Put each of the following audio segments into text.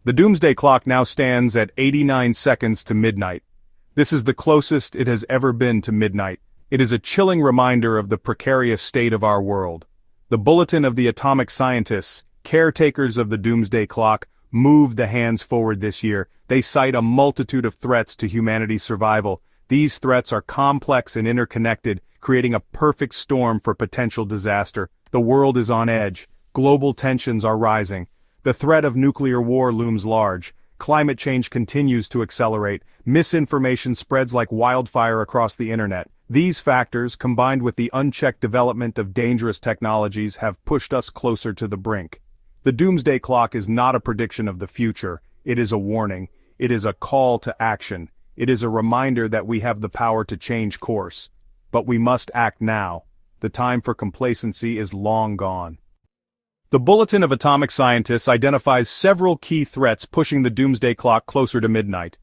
The Doomsday Clock now stands at 89 seconds to midnight. This is the closest it has ever been to midnight. It is a chilling reminder of the precarious state of our world. The Bulletin of the atomic scientists, caretakers of the Doomsday Clock, moved the hands forward this year. They cite a multitude of threats to humanity's survival. These threats are complex and interconnected, creating a perfect storm for potential disaster. The world is on edge. Global tensions are rising. The threat of nuclear war looms large. Climate change continues to accelerate. Misinformation spreads like wildfire across the internet. These factors, combined with the unchecked development of dangerous technologies, have pushed us closer to the brink. The Doomsday Clock is not a prediction of the future. It is a warning. It is a call to action. It is a reminder that we have the power to change course. But we must act now. The time for complacency is long gone. The Bulletin of Atomic Scientists identifies several key threats pushing the Doomsday Clock closer to midnight.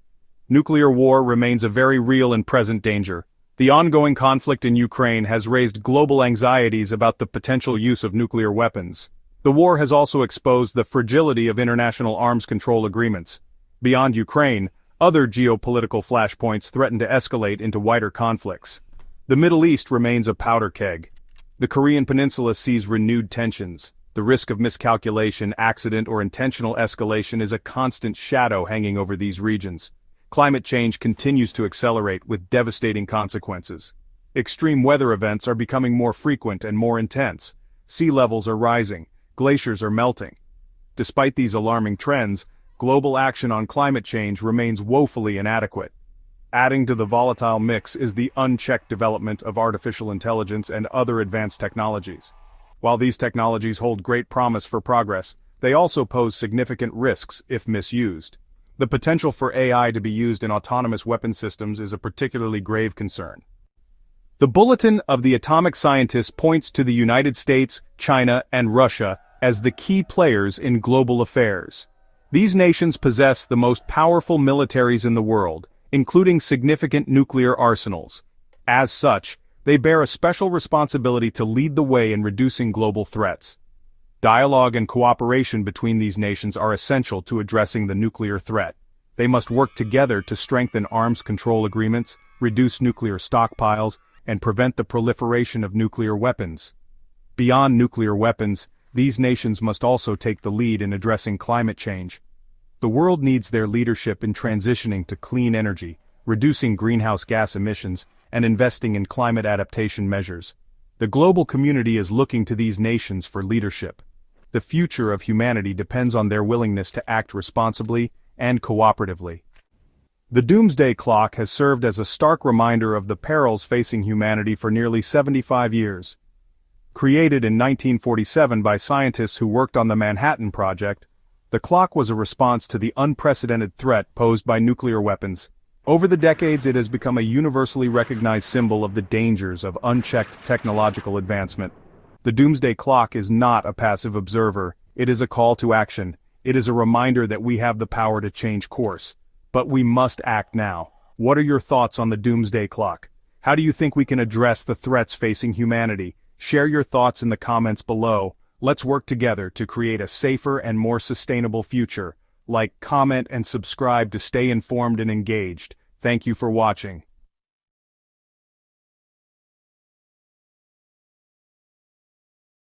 Nuclear war remains a very real and present danger. The ongoing conflict in Ukraine has raised global anxieties about the potential use of nuclear weapons. The war has also exposed the fragility of international arms control agreements. Beyond Ukraine, other geopolitical flashpoints threaten to escalate into wider conflicts. The Middle East remains a powder keg. The Korean Peninsula sees renewed tensions. The risk of miscalculation, accident, or intentional escalation is a constant shadow hanging over these regions. Climate change continues to accelerate with devastating consequences. Extreme weather events are becoming more frequent and more intense. Sea levels are rising. Glaciers are melting. Despite these alarming trends, global action on climate change remains woefully inadequate. Adding to the volatile mix is the unchecked development of artificial intelligence and other advanced technologies. While these technologies hold great promise for progress, they also pose significant risks if misused. The potential for AI to be used in autonomous weapon systems is a particularly grave concern. The Bulletin of the Atomic Scientists points to the United States, China, and Russia as the key players in global affairs. These nations possess the most powerful militaries in the world, including significant nuclear arsenals. As such, they bear a special responsibility to lead the way in reducing global threats. Dialogue and cooperation between these nations are essential to addressing the nuclear threat. They must work together to strengthen arms control agreements, reduce nuclear stockpiles, and prevent the proliferation of nuclear weapons. Beyond nuclear weapons, these nations must also take the lead in addressing climate change. The world needs their leadership in transitioning to clean energy, reducing greenhouse gas emissions, and investing in climate adaptation measures. The global community is looking to these nations for leadership. The future of humanity depends on their willingness to act responsibly and cooperatively. The Doomsday Clock has served as a stark reminder of the perils facing humanity for nearly 75 years. Created in 1947 by scientists who worked on the Manhattan Project, the clock was a response to the unprecedented threat posed by nuclear weapons. Over the decades, it has become a universally recognized symbol of the dangers of unchecked technological advancement. The Doomsday Clock is not a passive observer. It is a call to action. It is a reminder that we have the power to change course. But we must act now. What are your thoughts on the Doomsday Clock? How do you think we can address the threats facing humanity? Share your thoughts in the comments below. Let's work together to create a safer and more sustainable future. Like, comment, and subscribe to stay informed and engaged. Thank you for watching.